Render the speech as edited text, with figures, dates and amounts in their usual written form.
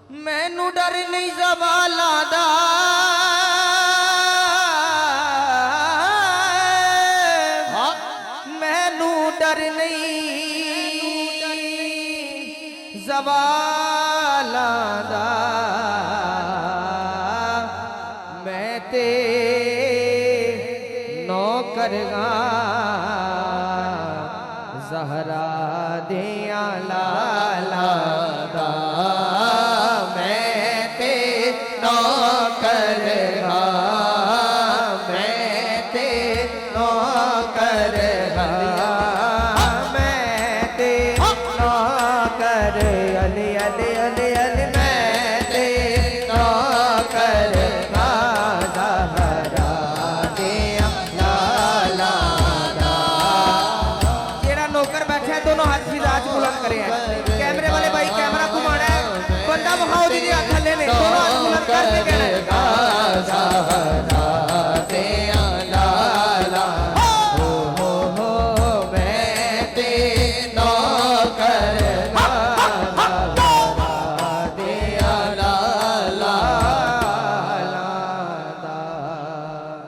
मैनू डर नहीं ज़वाला दा, मैनू डर नहीं ज़वाला दा, मैं ते नौकरगा ज़हरा दिया लाला दा, मैं ते नौकरगा, मैं ते नौकरगा, मैं ते नौकर अली अली अली अली, मैं ते नौकरगा ज़हरा दिया लाला दा। जेड़ा नौकर बैठे दोनों हाथ फिजा च बुलंद करे हैं। कैमरे वाले भाई कैमरा घुमाना है, बंदा बहाओ दीदी हाथ थले ने दोनों